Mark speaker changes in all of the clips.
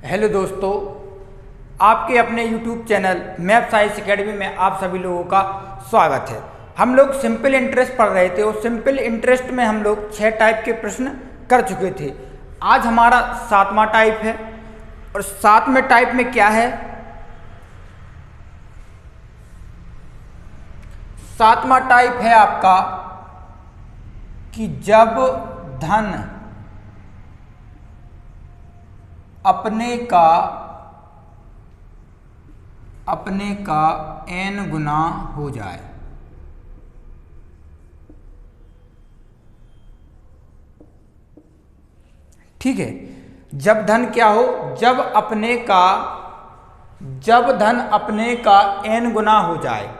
Speaker 1: Hello दोस्तों, आपके अपने YouTube channel math science academy में आप सभी लोगों का स्वागत है। हम लोग सिंपल इंटरेस्ट पढ़ रहे थे और सिंपल इंटरेस्ट में हम लोग 6 टाइप के प्रश्न कर चुके थे। आज हमारा 7वां टाइप है और 7वें टाइप में क्या है? 7वां टाइप है आपका कि जब धन अपने का n गुना हो जाए। ठीक है, जब धन क्या हो? जब धन अपने का n गुना हो जाए,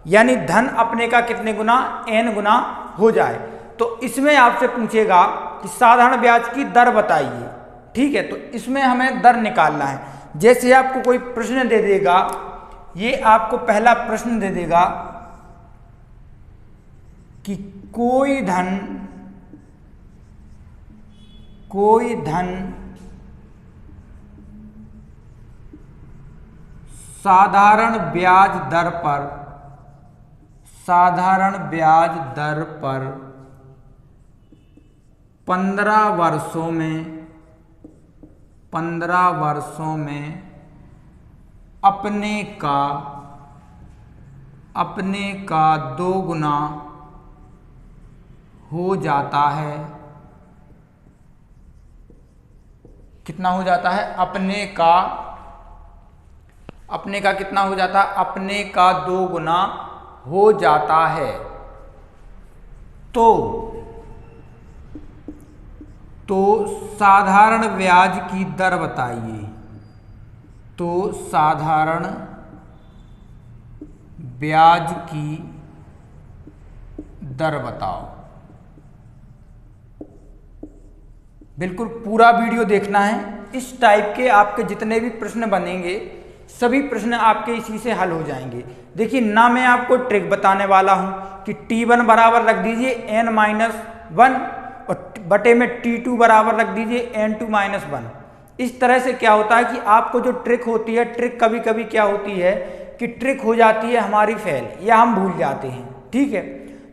Speaker 1: यानी धन अपने का कितने गुना? n गुना हो जाए। तो इसमें आपसे पूछेगा कि साधारण ब्याज की दर बताइए। ठीक है, तो इसमें हमें दर निकालना है। जैसे आपको कोई प्रश्न दे देगा, ये आपको पहला प्रश्न दे देगा कि कोई धन साधारण ब्याज दर पर 15 वर्षों में अपने का 2 गुना हो जाता है। कितना हो जाता है? अपने का कितना हो जाता है? अपने का 2 गुना हो जाता है। तो साधारण ब्याज की दर बताइए। तो साधारण ब्याज की दर बताओ। बिल्कुल पूरा वीडियो देखना है। इस टाइप के आपके जितने भी प्रश्न बनेंगे सभी प्रश्न आपके इसी से हल हो जाएंगे। देखिए ना, मैं आपको ट्रिक बताने वाला हूं कि T1 बराबर रख दीजिए n-1 और बटे में T2 बराबर रख दीजिए n2-1। इस तरह से क्या होता है कि आपको जो ट्रिक होती है, ट्रिक कभी कभी क्या होती है कि ट्रिक हो जाती है हमारी फेल या हम भूल जाते हैं। ठीक है,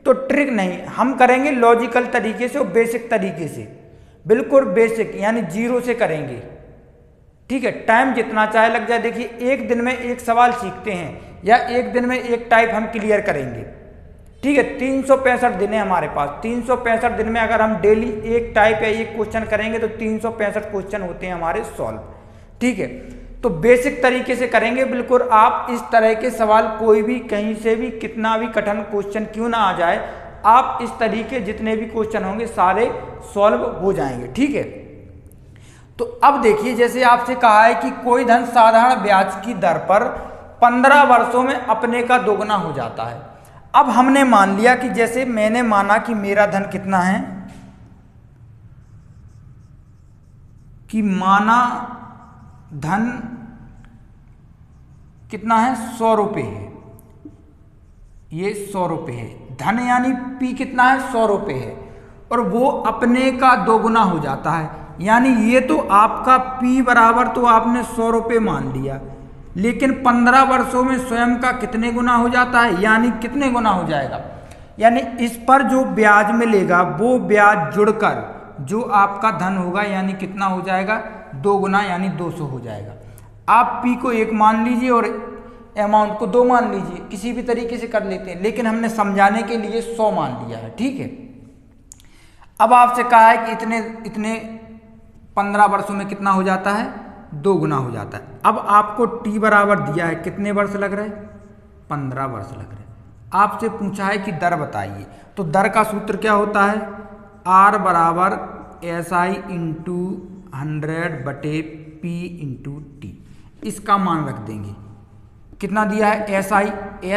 Speaker 1: तो ट्रिक नहीं, हम करेंगे लॉजिकल तरीके से और बेसिक तरीके से, बिल्कुल बेसिक यानी 0 से करेंगे। ठीक है, टाइम जितना चाहे लग जाए। देखिए, एक दिन में एक सवाल सीखते हैं या एक दिन में एक टाइप हम क्लियर करेंगे। ठीक है, 365 दिन है हमारे पास। 365 दिन में अगर हम डेली एक टाइप या एक क्वेश्चन करेंगे तो 365 क्वेश्चन होते हैं हमारे सॉल्व। ठीक है, तो बेसिक तरीके से करेंगे। बिल्कुल आप इस तरह के सवाल कोई भी कहीं से भी कितना भी कठिन क्वेश्चन क्यों ना आ जाए, आप इस तरीके जितने भी क्वेश्चन होंगे सारे सॉल्व हो जाएंगे। ठीक है, तो अब देखिए, जैसे आपसे कहा है कि कोई धन साधारण ब्याज की दर पर 15 वर्षों में अपने का 2 गुना हो जाता है। अब हमने मान लिया कि जैसे मैंने माना कि मेरा धन कितना है, कि माना धन कितना है? 100 रुपये है। ये 100 रुपये है धन, यानी P कितना है? 100 रुपये है और वो अपने का 2 गुना हो जाता है। यानी ये तो आपका P बराबर तो आपने 100 रुपये मान लिया, लेकिन 15 वर्षों में स्वयं का कितने गुना हो जाता है? यानी कितने गुना हो जाएगा? यानी इस पर जो ब्याज मिलेगा वो ब्याज जुड़कर जो आपका धन होगा, यानी कितना हो जाएगा? 2 गुना, यानी 200 हो जाएगा। आप P को 1 मान लीजिए और अमाउंट को 2 मान लीजिए, किसी भी तरीके से कर लेते हैं, लेकिन हमने समझाने के लिए 100 मान लिया है। ठीक है, अब आपसे कहा है कि इतने 15 वर्षों में कितना हो जाता है? 2 गुना हो जाता है। अब आपको T बराबर दिया है, कितने वर्ष लग रहे? 15 वर्ष लग रहे। आपसे पूछा है कि दर बताइए। तो दर का सूत्र क्या होता है? R बराबर SI इंटू 100 बटे P इंटू T। इसका मान रख देंगे। कितना दिया है?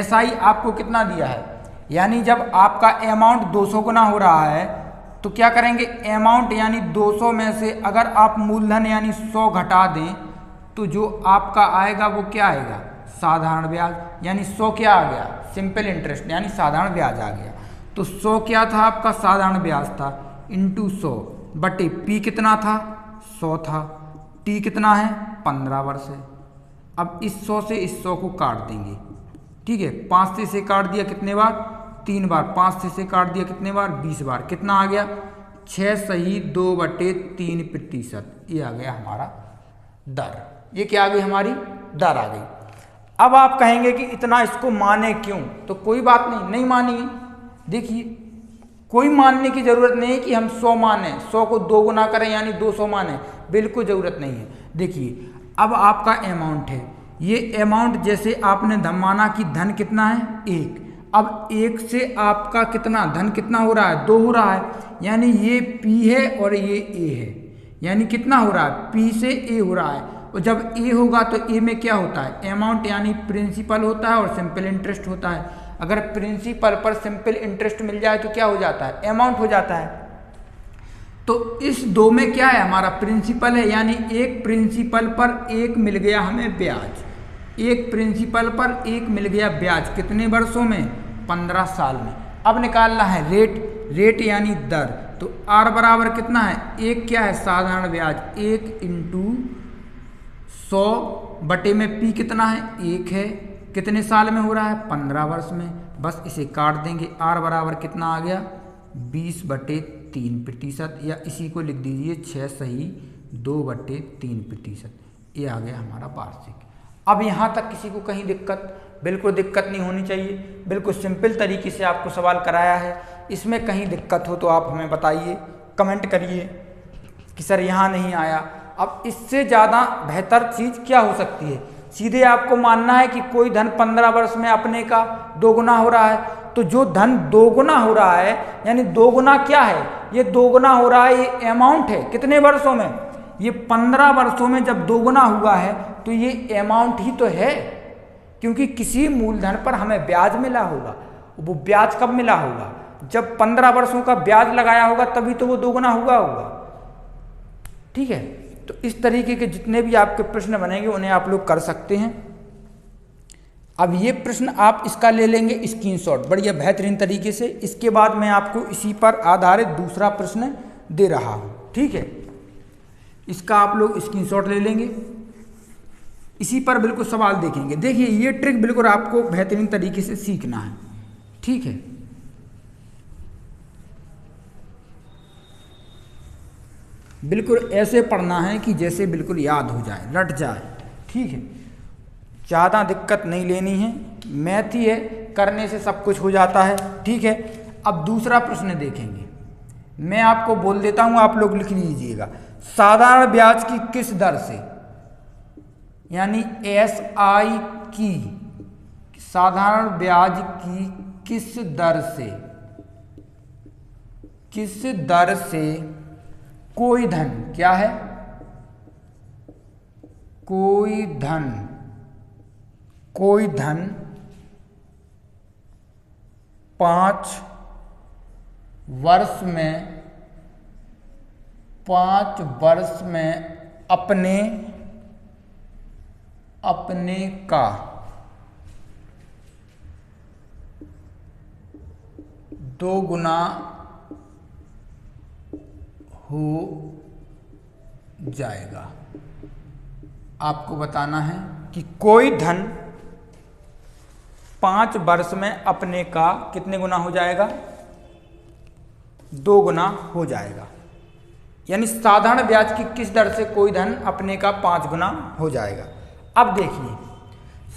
Speaker 1: SI आपको कितना दिया है? यानी जब आपका अमाउंट 200 गुना हो रहा है तो क्या करेंगे? अमाउंट यानी 200 में से अगर आप मूलधन यानी 100 घटा दें तो जो आपका आएगा वो क्या आएगा? साधारण ब्याज। यानी 100 क्या आ गया? सिंपल इंटरेस्ट, यानी साधारण ब्याज आ गया। तो 100 क्या था? आपका साधारण ब्याज था, इंटू 100 बटे P कितना था? 100 था। T कितना है? 15 वर्ष है। अब इस 100 से इस 100 को काट देंगे, ठीक है। 5 से इसे काट दिया कितने बार? 3 बार। 5 से इसे काट दिया कितने बार? 20 बार। कितना आ गया? 6 सही 2/3%। ये आ गया हमारा दर। ये क्या आ गई? हमारी दर आ गई। अब आप कहेंगे कि इतना इसको माने क्यों? तो कोई बात नहीं, नहीं मानिए। देखिए, कोई मानने की ज़रूरत नहीं है कि हम 100 माने, 100 को 2 गुना करें यानी 200 माने, बिल्कुल ज़रूरत नहीं है। देखिए, अब आपका अमाउंट है, ये अमाउंट जैसे आपने धन माना कि धन कितना है? 1। अब 1 से आपका कितना धन कितना हो रहा है? 2 हो रहा है, यानी ये P है और ये A है, यानी कितना हो रहा है? P से A हो रहा है। और जब A होगा तो A में क्या होता है? अमाउंट यानी प्रिंसिपल होता है और सिंपल इंटरेस्ट होता है। अगर प्रिंसिपल पर सिंपल इंटरेस्ट मिल जाए तो क्या हो जाता है? अमाउंट हो जाता है। तो इस 2 में क्या है? हमारा प्रिंसिपल है, यानी एक प्रिंसिपल पर 1 मिल गया हमें ब्याज। एक प्रिंसिपल पर 1 मिल गया ब्याज। कितने वर्षों में? 15 साल में। अब निकालना है रेट यानी दर। तो R बराबर कितना है? 1 क्या है? साधारण ब्याज। 1 × 100 बटे में P कितना है? 1 है। कितने साल में हो रहा है? 15 वर्ष में। बस इसे काट देंगे। R बराबर कितना आ गया? 20/3%, या इसी को लिख दीजिए 6 सही 2/3%। ये आ गया हमारा वार्षिक। अब यहाँ तक किसी को कहीं दिक्कत? बिल्कुल दिक्कत नहीं होनी चाहिए। बिल्कुल सिंपल तरीके से आपको सवाल कराया है। इसमें कहीं दिक्कत हो तो आप हमें बताइए, कमेंट करिए कि सर यहाँ नहीं आया। अब इससे ज़्यादा बेहतर चीज़ क्या हो सकती है? सीधे आपको मानना है कि कोई धन 15 वर्ष में अपने का 2 गुना हो रहा है। तो जो धन 2 गुना हो रहा है, यानी 2 गुना क्या है? ये 2 गुना हो रहा है, ये अमाउंट है। कितने वर्षों में? ये 15 वर्षों में जब 2 गुना हुआ है तो ये अमाउंट ही तो है, क्योंकि किसी मूलधन पर हमें ब्याज मिला होगा। वो ब्याज कब मिला होगा? जब 15 वर्षों का ब्याज लगाया होगा, तभी तो वो 2 गुना हुआ होगा। ठीक है, तो इस तरीके के जितने भी आपके प्रश्न बनेंगे उन्हें आप लोग कर सकते हैं। अब ये प्रश्न आप इसका ले लेंगे स्क्रीनशॉट बढ़िया बेहतरीन तरीके से। इसके बाद मैं आपको इसी पर आधारित दूसरा प्रश्न दे रहा हूँ, ठीक है। इसका आप लोग स्क्रीनशॉट ले लेंगे, इसी पर बिल्कुल सवाल देखेंगे। देखिए, ये ट्रिक बिल्कुल आपको बेहतरीन तरीके से सीखना है, ठीक है। बिल्कुल ऐसे पढ़ना है कि जैसे बिल्कुल याद हो जाए, रट जाए, ठीक है। ज़्यादा दिक्कत नहीं लेनी है, मैथ ही है, करने से सब कुछ हो जाता है, ठीक है। अब दूसरा प्रश्न देखेंगे। मैं आपको बोल देता हूँ, आप लोग लिख लीजिएगा। साधारण ब्याज की किस दर से, यानी SI की, साधारण ब्याज की किस दर से कोई धन, क्या है? कोई धन 5 वर्ष में अपने का 2 गुना हो जाएगा। आपको बताना है कि कोई धन 5 वर्ष में अपने का कितने गुना हो जाएगा? 2 गुना हो जाएगा। यानी साधारण ब्याज की किस दर से कोई धन अपने का 5 गुना हो जाएगा। अब देखिए,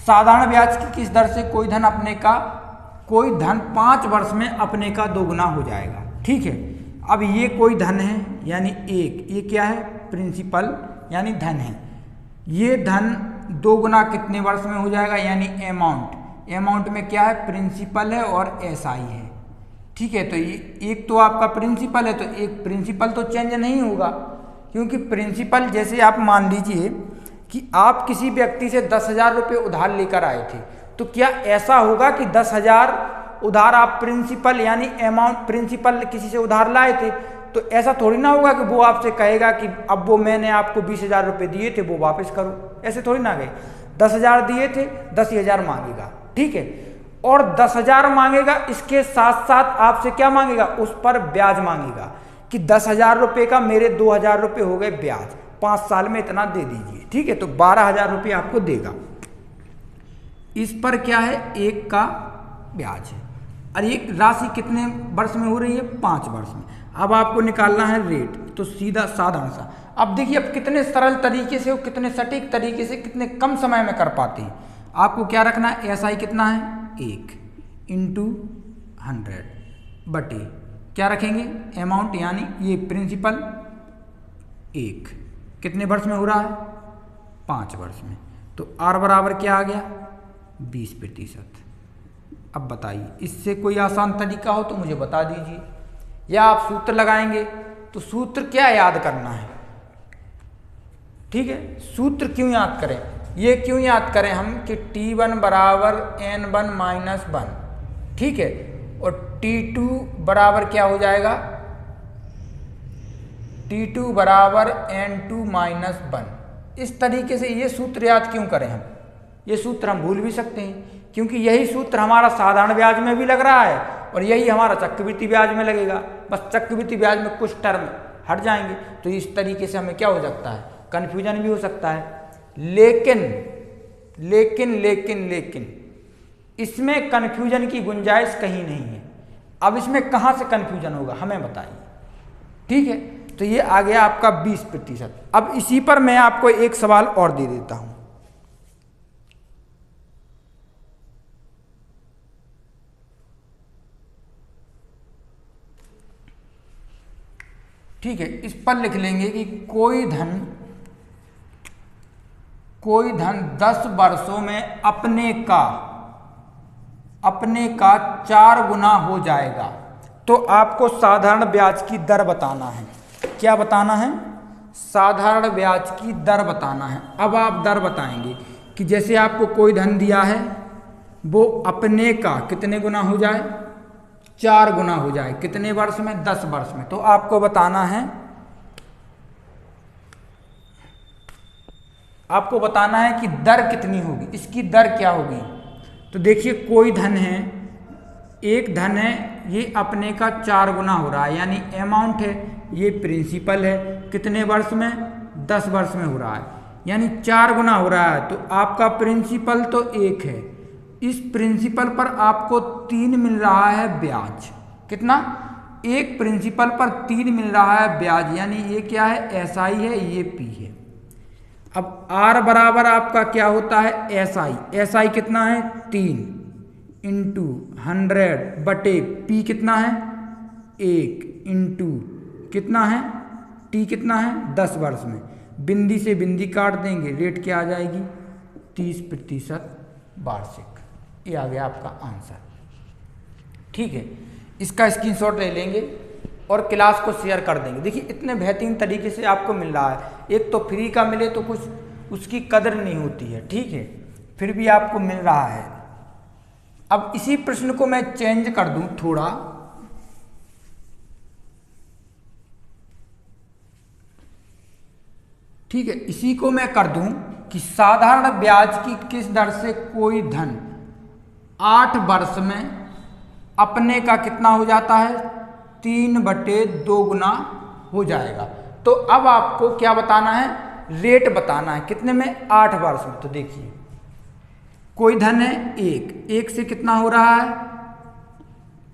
Speaker 1: साधारण ब्याज की किस दर से कोई धन 5 वर्ष में अपने का 2 गुना हो जाएगा, ठीक है। अब ये कोई धन है, यानी ये क्या है? प्रिंसिपल यानी धन है। ये धन 2 गुना कितने वर्ष में हो जाएगा? यानी अमाउंट में क्या है? प्रिंसिपल है और SI है, ठीक है। तो ये एक तो आपका प्रिंसिपल है, तो एक प्रिंसिपल तो चेंज नहीं होगा, क्योंकि प्रिंसिपल जैसे आप मान लीजिए कि आप किसी व्यक्ति से 10,000 रुपये उधार लेकर आए थे, तो क्या ऐसा होगा कि 10,000 उधार आप प्रिंसिपल यानी अमाउंट प्रिंसिपल किसी से उधार लाए थे, तो ऐसा थोड़ी ना होगा कि वो आपसे कहेगा कि अब वो मैंने आपको 20,000 रुपये दिए थे वो वापस करो, ऐसे थोड़ी ना गए। 10,000 दिए थे, 10,000 मांगेगा, ठीक है। और 10,000 मांगेगा, इसके साथ साथ आपसे क्या मांगेगा? उस पर ब्याज मांगेगा कि 10,000 रुपये का मेरे 2,000 रुपये हो गए ब्याज, 5 साल में इतना दे दीजिए, ठीक है। तो 12,000 रुपये आपको देगा। इस पर क्या है, 1 का ब्याज है और ये राशि कितने वर्ष में हो रही है, 5 वर्ष में। अब आपको निकालना है रेट, तो सीधा साधारण सा। अब देखिए अब कितने सरल तरीके से और कितने सटीक तरीके से कितने कम समय में कर पाते हैं। आपको क्या रखना है, एसआई कितना है, 1 इंटू 100 बटे क्या रखेंगे, अमाउंट यानी ये प्रिंसिपल 1 कितने वर्ष में हो रहा है, 5 वर्ष में। तो आर बराबर क्या आ गया, 20%। अब बताइए इससे कोई आसान तरीका हो तो मुझे बता दीजिए, या आप सूत्र लगाएंगे। तो सूत्र क्या याद करना है, ठीक है। सूत्र क्यों याद करें, ये क्यों याद करें हम कि T1 बराबर N1 माइनस 1, ठीक है, और T2 बराबर क्या हो जाएगा, T2 बराबर N2 माइनस 1। इस तरीके से ये सूत्र याद क्यों करें हम, ये सूत्र हम भूल भी सकते हैं क्योंकि यही सूत्र हमारा साधारण ब्याज में भी लग रहा है और यही हमारा चक्रवृद्धि ब्याज में लगेगा। बस चक्रवृद्धि ब्याज में कुछ टर्म हट जाएंगे, तो इस तरीके से हमें क्या हो सकता है, कन्फ्यूजन भी हो सकता है। लेकिन लेकिन लेकिन लेकिन इसमें कन्फ्यूजन की गुंजाइश कहीं नहीं है। अब इसमें कहाँ से कन्फ्यूजन होगा हमें बताइए, ठीक है। तो ये आ गया आपका 20%। अब इसी पर मैं आपको एक सवाल और दे देता हूं, ठीक है। इस पर लिख लेंगे कि कोई धन 10 वर्षों में अपने का 4 गुना हो जाएगा। तो आपको साधारण ब्याज की दर बताना है। क्या बताना है, साधारण ब्याज की दर बताना है। अब आप दर बताएंगे कि जैसे आपको कोई धन दिया है वो अपने का कितने गुना हो जाए, 4 गुना हो जाए। कितने वर्ष में, 10 वर्ष में। तो आपको बताना है कि दर कितनी होगी, इसकी दर क्या होगी। तो देखिए कोई धन है, एक धन है, ये अपने का 4 गुना हो रहा है, यानी अमाउंट है, ये प्रिंसिपल है। कितने वर्ष में, 10 वर्ष में हो रहा है, यानी 4 गुना हो रहा है। तो आपका प्रिंसिपल तो 1 है, इस प्रिंसिपल पर आपको 3 मिल रहा है ब्याज। कितना, एक प्रिंसिपल पर 3 मिल रहा है ब्याज, यानी ये क्या है, एसआई है, ये पी है। अब आर बराबर आपका क्या होता है, एसआई। एसआई कितना है, 3 इंटू 100 बटे पी कितना है, 1 इंटू कितना है, टी कितना है, 10 वर्ष में। बिंदी से बिंदी काट देंगे, रेट क्या आ जाएगी, 30% वार्षिक। ये आ गया आपका आंसर, ठीक है। इसका स्क्रीनशॉट ले लेंगे और क्लास को शेयर कर देंगे। देखिए इतने बेहतरीन तरीके से आपको मिल रहा है। एक तो फ्री का मिले तो कुछ उसकी कदर नहीं होती है, ठीक है, फिर भी आपको मिल रहा है। अब इसी प्रश्न को मैं चेंज कर दूं थोड़ा, ठीक है, इसी को मैं कर दूं कि साधारण ब्याज की किस दर से कोई धन 8 वर्ष में अपने का कितना हो जाता है, 3/2 गुना हो जाएगा। तो अब आपको क्या बताना है, रेट बताना है। कितने में, 8 वर्ष में। तो देखिए कोई धन है 1 से कितना हो रहा है,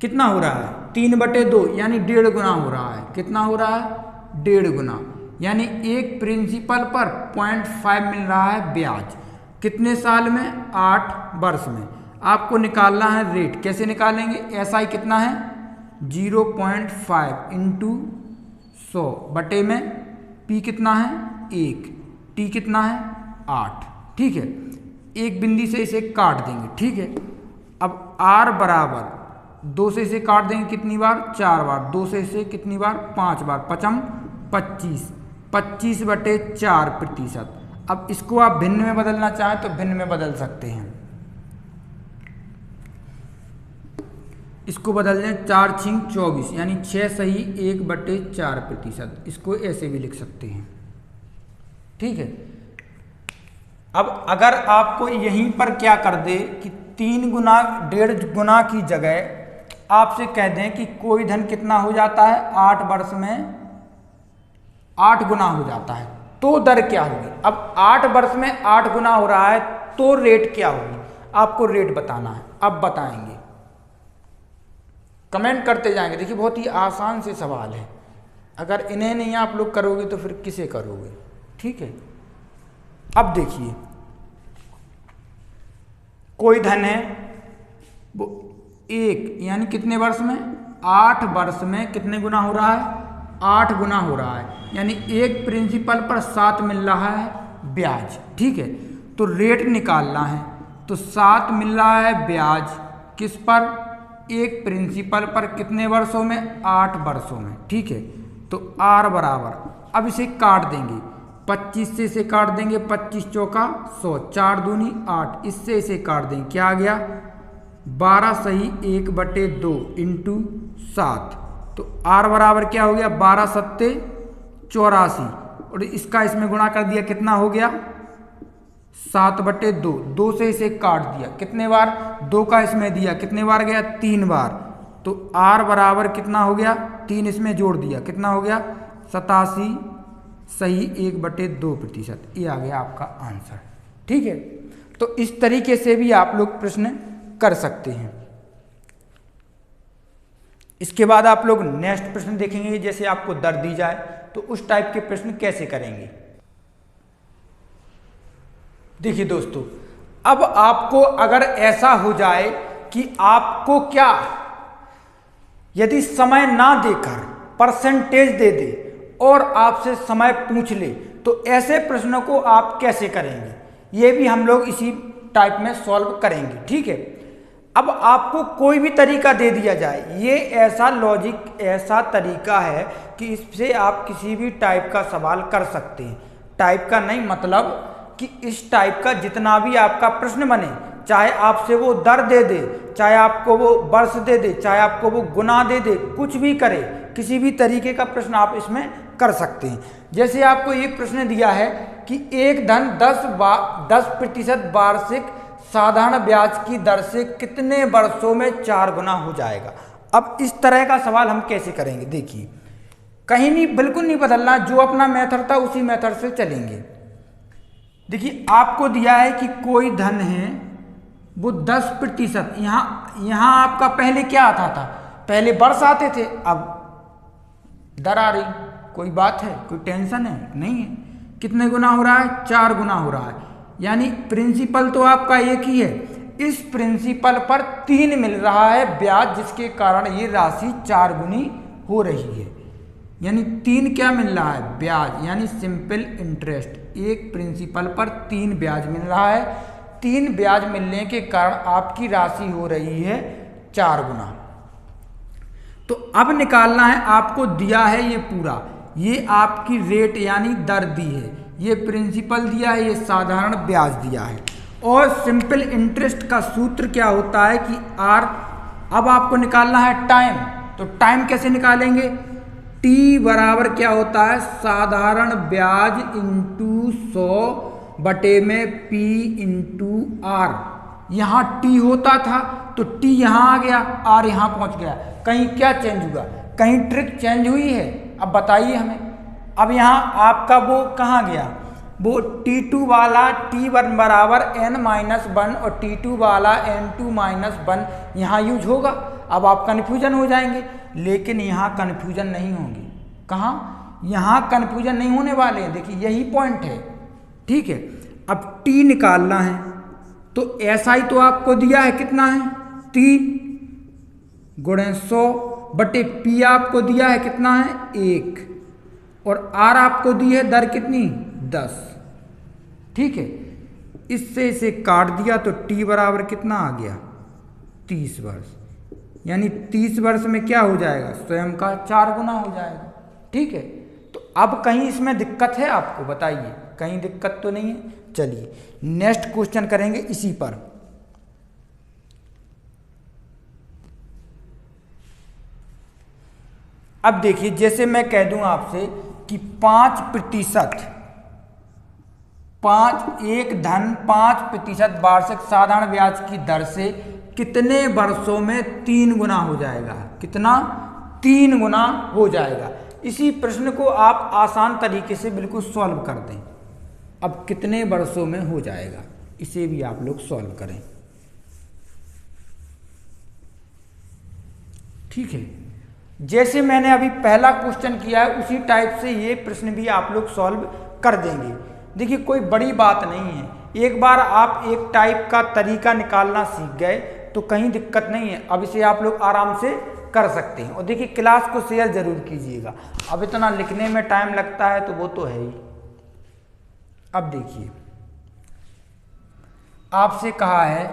Speaker 1: कितना हो रहा है, 3/2 यानी 1.5 गुना हो रहा है। कितना हो रहा है, 1.5 गुना, यानी एक प्रिंसिपल पर 0.5 मिल रहा है ब्याज। कितने साल में, 8 वर्ष में। आपको निकालना है रेट। कैसे निकालेंगे, एसआई कितना है, 0.5 इंटू 100 बटे में पी कितना है, 1, टी कितना है, 8, ठीक है। एक बिंदी से इसे काट देंगे, ठीक है। अब आर बराबर 2 से इसे काट देंगे कितनी बार, 4 बार। 2 से इसे कितनी बार, 5 बार। 25 25/4%। अब इसको आप भिन्न में बदलना चाहें तो भिन्न में बदल सकते हैं। इसको बदल दें, 4 × 24 यानी 6 सही 1/4%। इसको ऐसे भी लिख सकते हैं, ठीक है। अब अगर आपको यहीं पर क्या कर दे कि 3 गुना 1.5 गुना की जगह आपसे कह दें कि कोई धन कितना हो जाता है, 8 वर्ष में 8 गुना हो जाता है, तो दर क्या होगी। अब 8 वर्ष में 8 गुना हो रहा है तो रेट क्या होगी, आपको रेट बताना है। अब बताएंगे, कमेंट करते जाएंगे। देखिए बहुत ही आसान से सवाल है, अगर इन्हें नहीं आप लोग करोगे तो फिर किसे करोगे, ठीक है। अब देखिए कोई धन है वो 1 यानी कितने वर्ष में, 8 वर्ष में कितने गुना हो रहा है, 8 गुना हो रहा है, यानी एक प्रिंसिपल पर 7 मिल रहा है ब्याज, ठीक है। तो रेट निकालना है तो 7 मिल रहा है ब्याज किस पर, एक प्रिंसिपल पर कितने वर्षों में, 8 वर्षों में, ठीक है। तो R बराबर, अब इसे काट देंगे, 25 से इसे काट देंगे, 25 चौका 100, 4 दूनी 8, इससे इसे काट देंगे, क्या आ गया 12 सही 1/2 इंटू 7। तो R बराबर क्या हो गया 12 सत्ते 84, और इसका इसमें गुणा कर दिया, कितना हो गया 7/2, 2 से इसे काट दिया, कितने बार 2 का इसमें दिया, कितने बार गया 3 बार। तो R बराबर कितना हो गया, 3 इसमें जोड़ दिया, कितना हो गया 87 सही 1/2%। ये आ गया आपका आंसर, ठीक है। तो इस तरीके से भी आप लोग प्रश्न कर सकते हैं। इसके बाद आप लोग नेक्स्ट प्रश्न देखेंगे, जैसे आपको दर दी जाए तो उस टाइप के प्रश्न कैसे करेंगे। देखिए दोस्तों, अब आपको अगर ऐसा हो जाए कि आपको क्या, यदि समय ना देकर परसेंटेज दे दे और आपसे समय पूछ ले, तो ऐसे प्रश्नों को आप कैसे करेंगे, ये भी हम लोग इसी टाइप में सॉल्व करेंगे, ठीक है। अब आपको कोई भी तरीका दे दिया जाए, ये ऐसा लॉजिक, ऐसा तरीका है कि इससे आप किसी भी टाइप का सवाल कर सकते हैं। टाइप का नहीं मतलब कि इस टाइप का जितना भी आपका प्रश्न बने, चाहे आपसे वो दर दे दे, चाहे आपको वो वर्ष दे दे, चाहे आपको वो गुना दे दे, कुछ भी करे, किसी भी तरीके का प्रश्न आप इसमें कर सकते हैं। जैसे आपको एक प्रश्न दिया है कि एक धन 10% वार्षिक साधारण ब्याज की दर से कितने वर्षों में 4 गुना हो जाएगा। अब इस तरह का सवाल हम कैसे करेंगे, देखिए कहीं नहीं, बिल्कुल नहीं बदलना, जो अपना मेथड था उसी मेथड से चलेंगे। देखिए आपको दिया है कि कोई धन है वो 10%, यहाँ आपका पहले क्या आता था, पहले वर्ष आते थे, अब दर आ रही, कोई बात है, कोई टेंशन है नहीं है। कितने गुना हो रहा है, 4 गुना हो रहा है, यानी प्रिंसिपल तो आपका एक ही है, इस प्रिंसिपल पर 3 मिल रहा है ब्याज, जिसके कारण ये राशि 4 गुनी हो रही है। यानी 3 क्या मिल रहा है, ब्याज, यानी सिंपल इंटरेस्ट। एक प्रिंसिपल पर 3 ब्याज मिल रहा है, 3 ब्याज मिलने के कारण आपकी राशि हो रही है 4 गुना। तो अब निकालना है, आपको दिया है ये पूरा, ये आपकी रेट यानी दर दी है, ये प्रिंसिपल दिया है, ये साधारण ब्याज दिया है, और सिंपल इंटरेस्ट का सूत्र क्या होता है कि R। अब आपको निकालना है टाइम, तो टाइम कैसे निकालेंगे, T बराबर क्या होता है, साधारण ब्याज इंटू 100 बटे में P इंटू R। यहाँ T होता था तो T यहाँ आ गया, R यहाँ पहुँच गया, कहीं क्या चेंज हुआ, कहीं ट्रिक चेंज हुई है, अब बताइए हमें। अब यहाँ आपका वो कहाँ गया, वो T2 वाला T1 बराबर n-1 और T2 वाला n2-1 यहाँ यूज होगा। अब आप कन्फ्यूजन हो जाएंगे, लेकिन यहाँ कन्फ्यूजन नहीं होंगे, कहाँ, यहाँ कन्फ्यूजन नहीं होने वाले हैं, देखिए यही पॉइंट है, ठीक है। अब T निकालना है तो SI तो आपको दिया है, कितना है 3 गुणे 100 बटे P आपको दिया है, कितना है 1, और R आपको दी है दर कितनी 10, ठीक है। इससे इसे काट दिया तो T बराबर कितना आ गया 30 वर्ष, यानी 30 वर्ष में क्या हो जाएगा, स्वयं का 4 गुना हो जाएगा, ठीक है। तो अब कहीं इसमें दिक्कत है आपको, बताइए, कहीं दिक्कत तो नहीं है। चलिए नेक्स्ट क्वेश्चन करेंगे इसी पर। अब देखिए, जैसे मैं कह दूं आपसे कि 5%, एक धन 5% वार्षिक साधारण ब्याज की दर से कितने वर्षों में 3 गुना हो जाएगा, कितना 3 गुना हो जाएगा। इसी प्रश्न को आप आसान तरीके से बिल्कुल सॉल्व कर दें। अब कितने वर्षों में हो जाएगा, इसे भी आप लोग सॉल्व करें। ठीक है, जैसे मैंने अभी पहला क्वेश्चन किया है उसी टाइप से ये प्रश्न भी आप लोग सॉल्व कर देंगे। देखिए कोई बड़ी बात नहीं है, एक बार आप एक टाइप का तरीका निकालना सीख गए तो कहीं दिक्कत नहीं है। अब इसे आप लोग आराम से कर सकते हैं। और देखिए क्लास को शेयर जरूर कीजिएगा, अब इतना लिखने में टाइम लगता है तो वो तो है ही। अब देखिए आपसे कहा है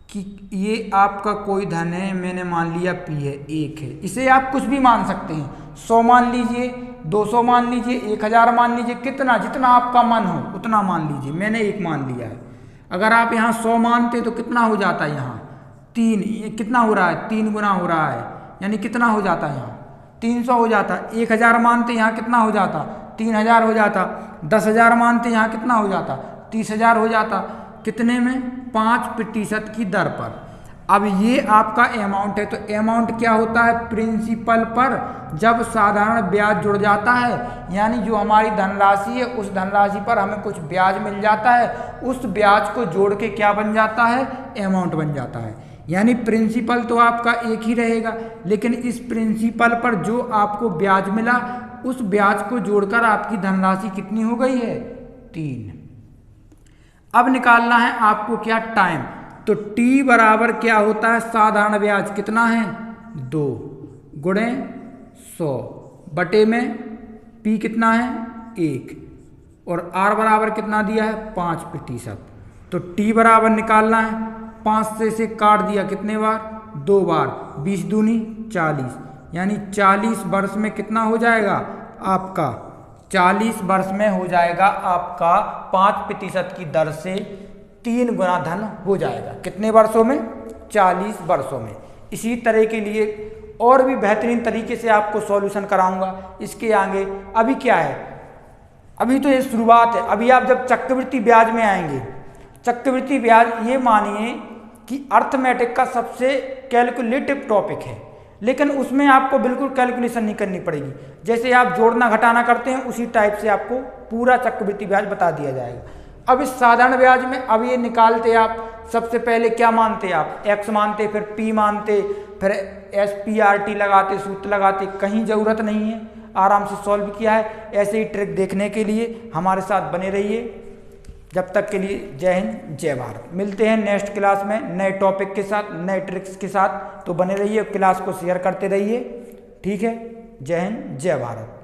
Speaker 1: कि ये आपका कोई धन है, मैंने मान लिया P है, 1 है। इसे आप कुछ भी मान सकते हैं, 100 मान लीजिए, 200 मान लीजिए, 1000 मान लीजिए, कितना जितना आपका मन हो उतना मान लीजिए। मैंने 1 मान लिया है। अगर आप यहाँ 100 मानते तो कितना हो जाता है, यहाँ 3, ये कितना हो रहा है, 3 गुना हो रहा है, यानी कितना हो जाता है, यहाँ 300 हो जाता। 1000 मानते यहाँ कितना हो जाता, 3000 हो जाता। 10,000 मानते यहाँ कितना हो जाता, 30,000 हो जाता। कितने में, 5% की दर पर। अब ये आपका अमाउंट है, तो अमाउंट क्या होता है, प्रिंसिपल पर जब साधारण ब्याज जुड़ जाता है, यानी जो हमारी धनराशि है उस धनराशि पर हमें कुछ ब्याज मिल जाता है, उस ब्याज को जोड़ के क्या बन जाता है, अमाउंट बन जाता है। यानी प्रिंसिपल तो आपका एक ही रहेगा, लेकिन इस प्रिंसिपल पर जो आपको ब्याज मिला उस ब्याज को जोड़कर आपकी धनराशि कितनी हो गई है, 3। अब निकालना है आपको क्या, टाइम। तो T बराबर क्या होता है, साधारण ब्याज कितना है, 2 गुणे 100 बटे में P कितना है, 1, और R बराबर कितना दिया है, 5%। तो T बराबर निकालना है, 5 से काट दिया कितने बार, 2 बार, 20 दूनी 40, यानी 40 वर्ष में कितना हो जाएगा आपका, 40 वर्ष में हो जाएगा आपका 5% की दर से 3 गुना धन हो जाएगा। कितने वर्षों में, 40 वर्षों में। इसी तरह के लिए और भी बेहतरीन तरीके से आपको सॉल्यूशन कराऊंगा इसके आगे। अभी क्या है, अभी तो ये शुरुआत है। अभी आप जब चक्रवृद्धि ब्याज में आएंगे, चक्रवृद्धि ब्याज ये मानिए कि अर्थमेटिक का सबसे कैलकुलेटिव टॉपिक है, लेकिन उसमें आपको बिल्कुल कैलकुलेशन नहीं करनी पड़ेगी। जैसे आप जोड़ना घटाना करते हैं उसी टाइप से आपको पूरा चक्रवृद्धि ब्याज बता दिया जाएगा। अब इस साधारण ब्याज में अब ये निकालते आप, सबसे पहले क्या मानते आप, x मानते, फिर P मानते, फिर SPRT लगाते, सूत्र लगाते, कहीं ज़रूरत नहीं है, आराम से सॉल्व किया है। ऐसे ही ट्रिक देखने के लिए हमारे साथ बने रहिए। जब तक के लिए जय हिंद जय भारत। मिलते हैं नेक्स्ट क्लास में नए टॉपिक के साथ, नए ट्रिक्स के साथ। तो बने रहिए, क्लास को शेयर करते रहिए। ठीक है, जय हिंद जय भारत।